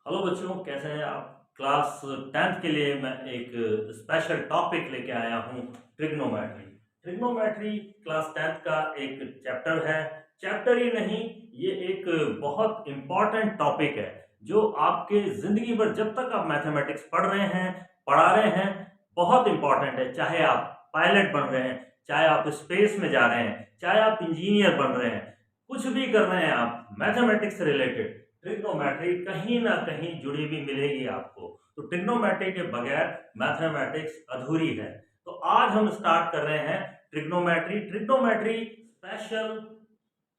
Hello बच्चों, कैसे हैं आप। क्लास 10th के लिए मैं एक स्पेशल टॉपिक लेके आया हूँ, ट्रिग्नोमेट्री। ट्रिग्नोमेट्री क्लास 10th का एक चैप्टर है। चैप्टर ही नहीं, ये एक बहुत इम्पॉर्टेंट टॉपिक है जो आपके जिंदगी भर जब तक आप मैथमेटिक्स पढ़ रहे हैं, पढ़ा रहे हैं, बहुत इम्पॉर्टेंट है। चाहे आप पायलट बन रहे हैं, चाहे आप स्पेस में जा रहे हैं, चाहे आप इंजीनियर बन रहे हैं, कुछ भी कर रहे हैं आप मैथमेटिक्स से रिलेटेड, ट्रिग्नोमेट्री कहीं ना कहीं जुड़ी भी मिलेगी आपको। तो ट्रिग्नोमेट्री के बगैर मैथमेटिक्स अधूरी है। तो आज हम स्टार्ट कर रहे हैं ट्रिग्नोमेट्री। ट्रिग्नोमेट्री स्पेशल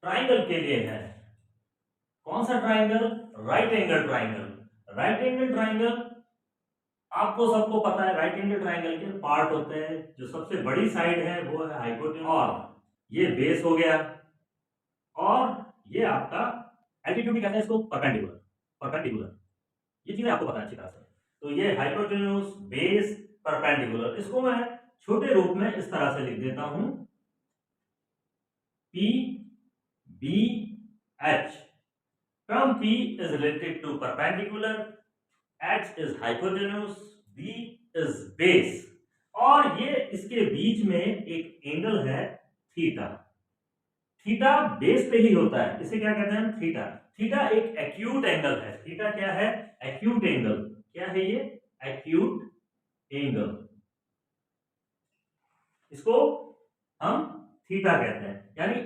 ट्राइंगल के लिए है। कौन सा triangle? Right angle triangle. Right angle triangle आपको सबको पता है। राइट एंगल ट्राइंगल के पार्ट होते हैं। जो सबसे बड़ी साइड है वो है हाइपोटेन्यूज, और ये बेस हो गया, और ये आपका एल्टीट्यूड भी कहते हैं इसको, परपेंडिकुलर। परपेंडिकुलर, ये चीजें आपको पता है अच्छी तरह से। तो ये हाइपोटेन्यूज, बेस, परपेंडिकुलर, इसको मैं छोटे रूप में इस तरह से लिख देता हूं, P B H. From P is related to perpendicular, H is hypotenuse, B is base, और ये इसके बीच में एक एंगल है थीटा। थीटा बेस पे ही होता है, इसे क्या कहते हैं? थीटा। थीटा एक एक्यूट एंगल है। थीटा क्या है? Acute angle. क्या है ये? Acute angle. इसको हम थीटा कहते हैं। यानी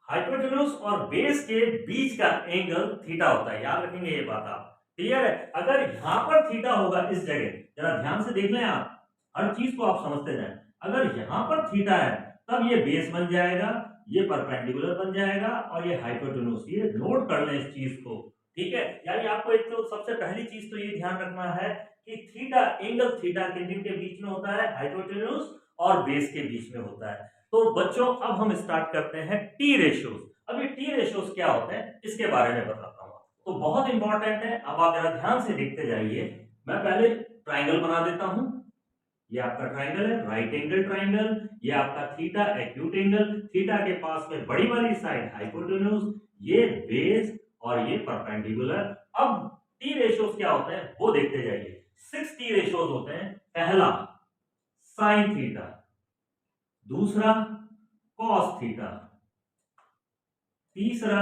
हाइपोटेन्यूज और बेस के बीच का एंगल थीटा होता है। याद रखेंगे ये बात आप। क्लियर है? अगर यहां पर थीटा होगा इस जगह, जरा ध्यान से देख लें आप, हर चीज को आप समझते जाएं। अगर यहां पर थीटा है तब ये बेस बन जाएगा, ये परपेंडिकुलर बन जाएगा, और ये हाइपोटेन्यूज। ये नोट कर लें इस चीज को, ठीक है। यानी आपको एक तो सबसे पहली चीज तो ये ध्यान रखना है कि थीटा, एंगल थीटा किन के बीच में होता है? हाइपोटेन्यूज और बेस के बीच में होता है। तो बच्चों अब हम स्टार्ट करते हैं टी रेशियोज। अब ये टी रेशियोज क्या होते हैं इसके बारे में बताता हूं। तो बहुत इंपॉर्टेंट है, अब आप जरा ध्यान से देखते जाइए। मैं पहले ट्राइंगल बना देता हूं। ये आपका ट्राइंगल है, राइट एंगल ट्राइंगल। ये आपका थीटा एक्यूट एंगल, थीटा के पास में बड़ी वाली साइड हाइपोटेन्यूज, ये बेस, और ये परपेंडिकुलर। अब टी रेशियोज क्या होते हैं वो देखते जाइए। 6 टी रेशियोज होते हैं। पहला साइन थीटा, दूसरा कॉस थीटा, तीसरा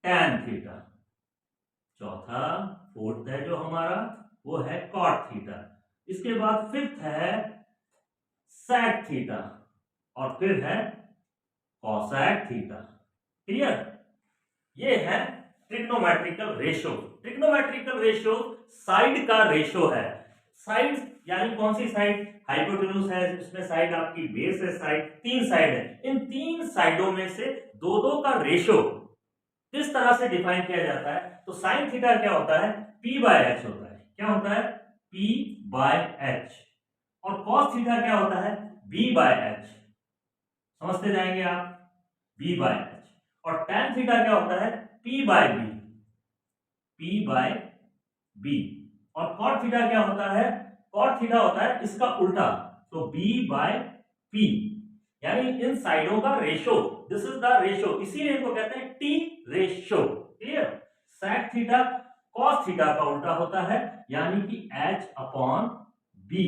टैन थीटा, चौथा, फोर्थ है जो हमारा, वो है कॉट थीटा। इसके बाद फिफ्थ है सैक थीटा, और फिर है कॉसैक थीटा। क्लियर? ये है trigonometrical ratio. Trigonometrical ratio side का रेशियो है। साइड यानी कौन सी साइड? हाइपोटेन्यूज है, इसमें साइड आपकी बेस है, साइड, तीन साइड है। इन तीन साइडों में से दो दो का रेशियो किस तरह से डिफाइन किया जाता है? तो साइन थीटा क्या होता है? पी बाय एच होता है। क्या होता है? P by H. और कॉस थीटा क्या होता है? B by H. समझते जाएंगे आप, बी बाय एच। और टैन थीटा क्या होता है? P by B. P by B. और कॉट थीटा क्या होता है? कॉट थीटा होता है इसका उल्टा, तो बी बाय पी। यानी इन साइडों का ratio, this is the ratio, इसीलिए इनको कहते हैं T ratio. Clear? sec theta cos theta का उल्टा होता है, यानी कि h अपॉन b,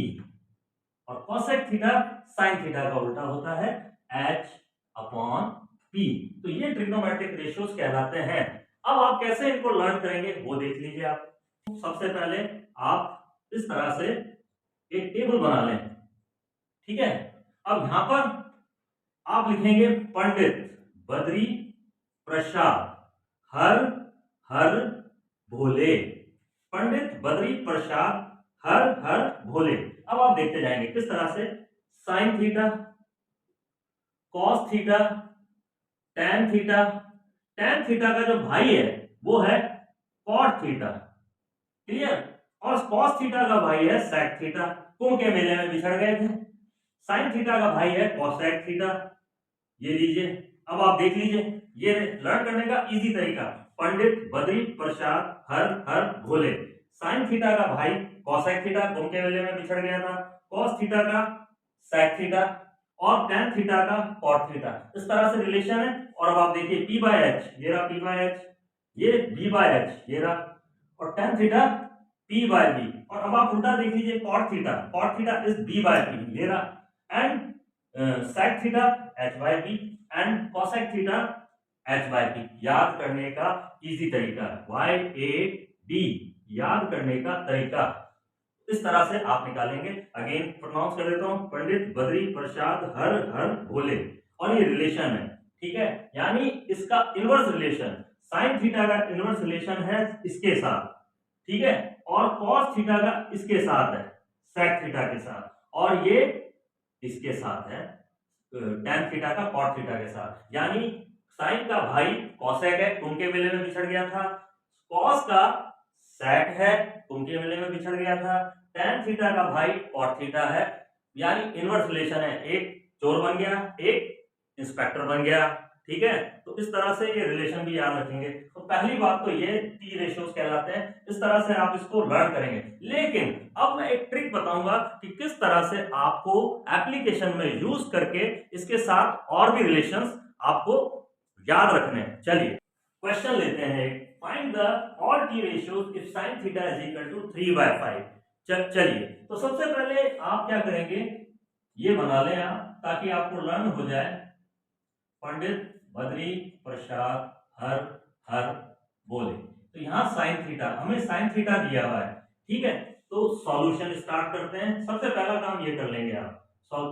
और cosec थीटा sin थीटा का उल्टा होता है, h अपॉन p। तो ये ट्रिग्नोमेट्रिक रेशियोज कहलाते हैं। अब आप कैसे इनको लर्न करेंगे वो देख लीजिए आप। सबसे पहले आप इस तरह से एक टेबल बना लें, ठीक है। अब यहां पर आप लिखेंगे पंडित बद्री प्रसाद हर हर भोले। पंडित बद्री प्रसाद हर हर भोले। अब आप देखते जाएंगे किस तरह से। Sine theta, cos theta, tan theta. Tan theta का जो भाई है वो है कॉट थीटा। क्लियर? और कॉस थीटा का भाई है सेक थीटा। कुंभ के मेले में बिछड़ गए थे। साइन थीटा का भाई है कॉसेक थीटा। ये लीजिए, अब आप देख लीजिए, ये लर्न करने का इजी तरीका। पंडित बद्री प्रसाद हर हर भोले। साइन थीटा का भाई कॉसेक थीटा, कुंभ के मेले में बिछड़ गया था। कॉस थीटा का सेक थीटा, और टैन थीटा का कॉट थीटा। इस तरह से रिलेशन है। और अब आप देखिए पी बाय एच, ये रहा पी बाय एच, ये बी बाय एच, ये रहा, और tan theta p by b। और अब आप उल्टा देख लीजिए, cot theta is b by p ले रहा, and sec theta h by b and cosec theta h by p। याद करने का इजी तरीका YAD, याद करने का तरीका इस तरह से आप निकालेंगे। अगेन प्रोनाउंस कर देता हूं, पंडित बद्री प्रसाद हर हर भोले, और ये रिलेशन है, ठीक है, यानी इसका इनवर्स रिलेशन साइन थीटा का इनवर्स रिलेशन है इसके साथ, ठीक है, और कॉस थीटा का इसके साथ है सेक थीटा के साथ, और ये इसके साथ है tan थीटा का कॉट थीटा के साथ। यानी साइन का भाई कॉसेक है, उनके मेले में बिछड़ गया था, कॉस का सेक है, उनके मेले में बिछड़ गया था, tan थीटा का भाई कॉट थीटा है, यानी इनवर्स रिलेशन है, एक चोर बन गया एक इंस्पेक्टर बन गया, ठीक है। तो इस तरह से ये रिलेशन भी याद रखेंगे। तो पहली बात तो ये टी रेशियोज कहलाते हैं, इस तरह से आप इसको लर्न करेंगे। लेकिन अब मैं एक ट्रिक बताऊंगा कि किस तरह से आपको एप्लीकेशन में यूज करके इसके साथ और भी रिलेशंस आपको याद रखने हैं। चलिए क्वेश्चन लेते हैं, find the all T ratios if sin theta is equal to 3/5। चलिए तो सबसे पहले आप क्या करेंगे, ये बना लें आप ताकि आपको लर्न हो जाए। पंडित बद्री प्रसाद हर हर बोले, तो यहाँ साइन थीटा, हमें साइन थीटा दिया हुआ है, ठीक है। तो सॉल्यूशन स्टार्ट करते हैं। सबसे पहला काम ये कर लेंगे आप,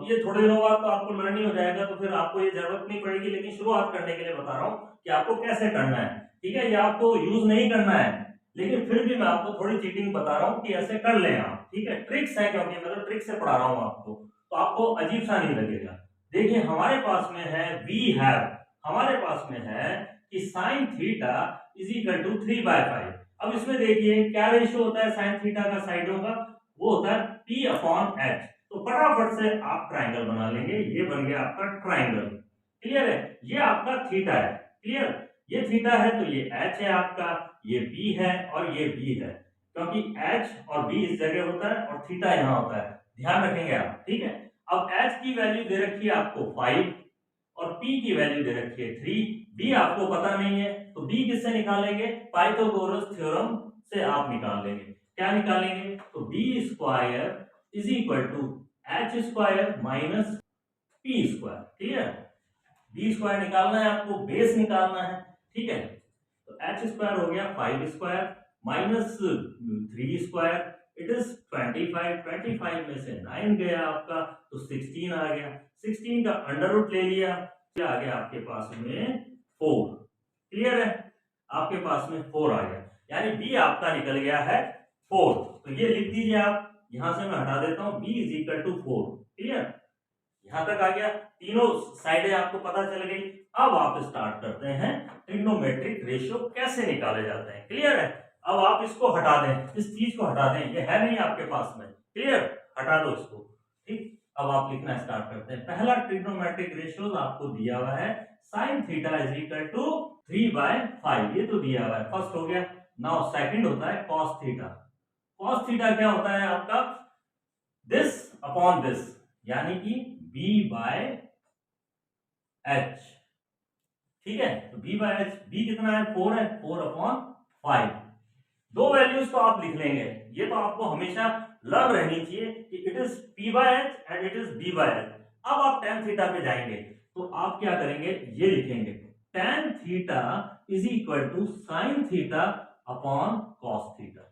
ये थोड़े दिनों बाद तो आपको लर्न ही हो जाएगा, तो फिर आपको ये जरूरत नहीं पड़ेगी, लेकिन शुरुआत करने के लिए बता रहा हूँ कि आपको कैसे करना है, ठीक है। ये आपको यूज नहीं करना है, लेकिन फिर भी मैं आपको थोड़ी चीटिंग बता रहा हूँ कि ऐसे कर लें आप, ठीक है। ट्रिक्स है, क्योंकि मतलब ट्रिक से पढ़ा रहा हूँ आपको, तो आपको अजीब सा नहीं लगेगा। देखिए हमारे पास में है वी हैव, हमारे पास में है कि sine theta is equal to 3/5। अब इसमें देखिए क्या रेशियो होता है साइन थीटा का साइडों का, वो होता है p/h। तो फटाफट से आप ट्राइंगल बना लेंगे, ये बन गया आपका ट्राइंगल, क्लियर है। ये आपका थीटा है, क्लियर, ये थीटा है तो ये h है आपका, ये b है और ये b है, क्योंकि h और b इस जगह होता है और थीटा यहाँ होता है, ध्यान रखेंगे आप, ठीक है। अब h की वैल्यू दे रखी है आपको 5 और p की वैल्यू दे रखी है 3, b आपको पता नहीं है, तो b किससे निकालेंगे, पाइथागोरस थ्योरम से आप निकाल लेंगे। क्या निकालेंगे, तो b square is equal to h square minus p square, clear. b square निकालना है आपको, बेस निकालना है, ठीक है। तो h स्क्वायर हो गया 5 square minus 3 square, it is 25, 25 में से 9 गया आपका तो 16 आ गया, 16 का अंडर रूट ले लिया, क्या आ गया आपके पास में 4, क्लियर है, आपके पास में 4 आ गया, यानी b आपका निकल गया है 4। तो ये लिख दीजिए आप, यहां से मैं हटा देता हूं, b is equal to 4, clear, यहां तक आ गया, तीनों साइडें आपको पता चल गई। अब आप स्टार्ट करते हैं ट्रिग्नोमेट्रिक रेशियो कैसे निकाले जाते हैं, क्लियर है। अब आप इसको हटा दें, इस चीज को हटा दें, ये है नहीं आपके पास में, क्लियर, हटा दो इसको, ठीक। अब आप लिखना स्टार्ट करते हैं। पहला ट्रिग्नोमेट्रिक रेशियो आपको दिया हुआ है sin theta is equal to 3/5, ये तो दिया हुआ है, फर्स्ट हो गया। नाउ सेकंड होता है cos थीटा। cos थीटा क्या होता है आपका, दिस अपॉन दिस, यानी कि b/h, ठीक है। तो b/h, b कितना है 4 है, 4/5। दो वैल्यूज तो आप लिख लेंगे, ये तो आपको हमेशा लर्न रहनी चाहिए कि it is p/h and it is b/h। अब आप tan थीटा पे जाएंगे तो आप क्या करेंगे, ये लिखेंगे tan theta is equal to sin theta upon cos theta,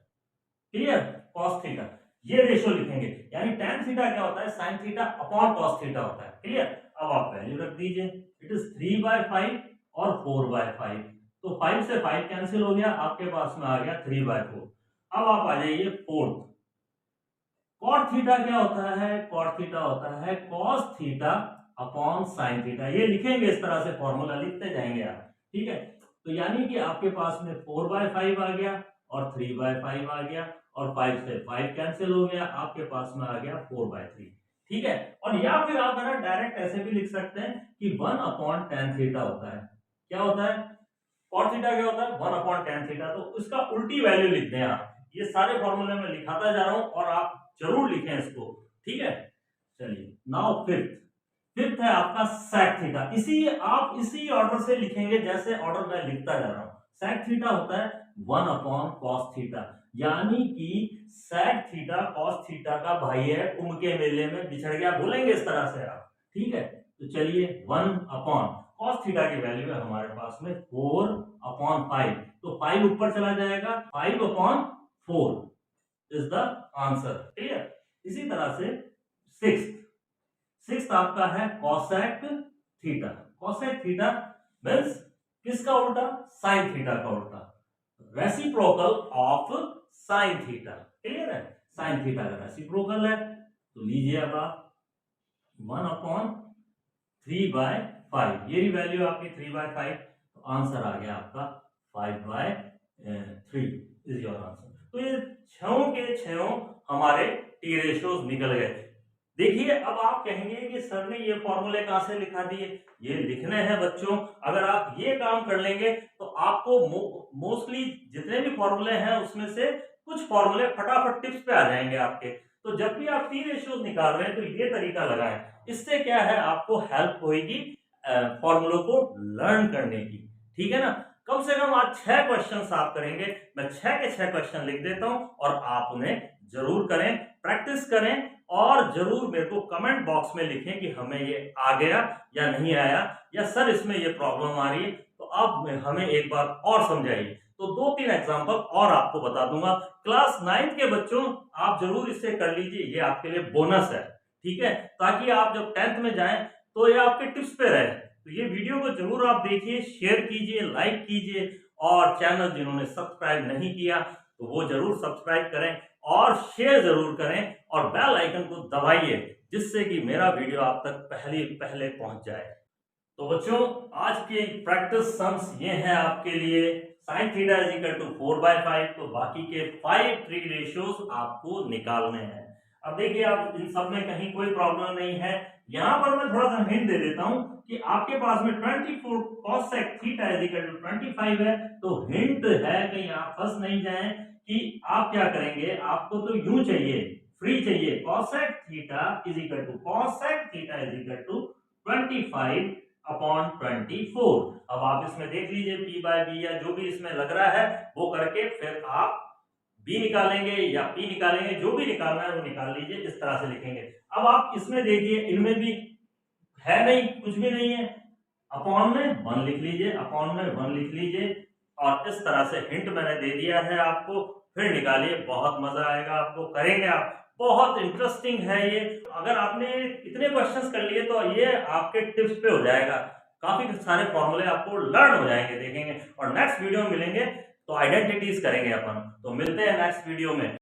clear, cos theta, ये रेशियो लिखेंगे, यानी tan थीटा क्या होता है, sin theta upon cos theta होता है, क्लियर। अब आप वैल्यू रख दीजिए, इट इज 3/5 और 4/5, तो 5 से 5 कैंसिल हो गया, आपके पास में आ गया 3/4। अब आप आ जाइए फोर्थ, cot थीटा क्या होता है, cot थीटा होता है cos theta upon sin theta, ये लिखेंगे इस तरह से, फॉर्मूला लिखते जाएंगे आप, ठीक है। तो यानी कि आपके पास में 4/5 आ गया और 3/5 आ गया, और 5 से 5 कैंसिल हो गया, आपके पास में आ गया 4/3, ठीक है। और या फिर आप है ना डायरेक्ट ऐसे भी लिख सकते हैं कि 1/tan थीटा होता है, क्या होता है, cot थीटा क्या होता है 1/tan थीटा, तो इसका उल्टी वैल्यू लिख दें आप। ये सारे फॉर्मूले में लिखाता जा रहा हूं और आप जरूर लिखें इसको, ठीक है। चलिए नाउ फिफ्थ, फिफ्थ है आपका sec थीटा, इसी ऑर्डर से लिखेंगे जैसे ऑर्डर मैं लिखता जा रहा हूं। sec थीटा होता है 1/cos थीटा, यानी कि sec थीटा cos थीटा का भाई है, कुंभ के मेले में बिछड़ गया, बोलेंगे इस तरह से आप, ठीक है। तो चलिए 1/cos थीटा की वैल्यू है हमारे पास में 4/5, तो 5 ऊपर चला जाएगा, 5/4 इज द आंसर, क्लियर। इसी तरह से सिक्स्थ आपका है cosec theta. cosec theta means किसका उल्टा, sin थीटा का उल्टा, reciprocal of sin theta, clear है। sin थीटा का रेसिप्रोकल है, तो लीजिए अब आप 1/3/5, ये वैल्यू आपकी 3/5, तो आंसर आ गया आपका 5/3 इज योर आंसर। तो ये छहों के छहों हमारे टी रेशियोज निकल गए। देखिए अब आप कहेंगे कि सर ने ये फॉर्मूले कहां से लिखा दिए, ये लिखने हैं बच्चों। अगर आप ये काम कर लेंगे तो आपको मोस्टली जितने भी फॉर्मूले हैं उसमें से कुछ फॉर्मूले फटाफट टिप्स पे आ जाएंगे आपके। तो जब भी आप टी रेशियोज निकाल रहे हैं तो ये तरीका लगाएं, इससे क्या है आपको हेल्प होगी फॉर्मूलों को लर्न करने की, ठीक है ना। कम से कम आज 6 क्वेश्चन आप करेंगे, मैं 6 के 6 क्वेश्चन लिख देता हूं और आप उन्हें जरूर करें, प्रैक्टिस करें और जरूर मेरे को कमेंट बॉक्स में लिखें कि हमें ये आ गया या नहीं आया, या सर इसमें ये प्रॉब्लम आ रही है, तो आप हमें एक बार और समझाइए। तो 2-3 एग्जांपल और आपको बता दूंगा। क्लास 9 के बच्चों आप जरूर इससे कर लीजिए, ये आपके लिए बोनस है, ठीक है, ताकि आप जब 10th में जाएं तो ये आपके टिप्स पे रहे। तो ये वीडियो को जरूर आप देखिए, शेयर कीजिए, लाइक कीजिए, और चैनल जिन्होंने सब्सक्राइब नहीं किया तो वो जरूर सब्सक्राइब करें और शेयर जरूर करें और बेल आइकन को दबाइए, जिससे कि मेरा वीडियो आप तक पहले पहुंच जाए। तो बच्चों आज के प्रैक्टिस सम्स ये हैं आपके लिए, sin theta is equal to 4/5, तो बाकी के 5 ट्री रेशियोज आपको निकालने हैं। अब देखिए आप इन सब में कहीं कोई प्रॉब्लम नहीं है। यहां पर मैं थोड़ा सा हिंट दे देता हूं कि आपके पास में 24 cosec theta is equal to 25 है, तो हिंट है कहीं आप फंस नहीं जाएं कि आप क्या करेंगे, आपको तो यूं चाहिए, फ्री चाहिए, cosec theta is equal to 25/24। अब आप इसमें देख लीजिए p/b या जो भी इसमें लग रहा है वो करके फिर आप b निकालेंगे या p निकालेंगे, जो भी निकालना है वो निकाल लीजिए, इस तरह से लिखेंगे। अब आप इसमें देखिए इनमें भी है नहीं, कुछ भी नहीं है, अपॉन में 1 लिख लीजिए, अपॉन में 1 लिख लीजिए, और इस तरह से हिंट मैंने दे दिया है आपको, फिर निकालिए, बहुत मजा आएगा आपको, करेंगे आप, बहुत इंटरेस्टिंग है ये। अगर आपने इतने क्वेश्चंस कर लिए तो ये आपके टिप्स पे हो जाएगा, काफी सारे फॉर्मूले आपको लर्न हो जाएंगे, देखेंगे। और नेक्स्ट वीडियो में मिलेंगे तो आइडेंटिटीज करेंगे अपन, तो मिलते हैं नेक्स्ट वीडियो में।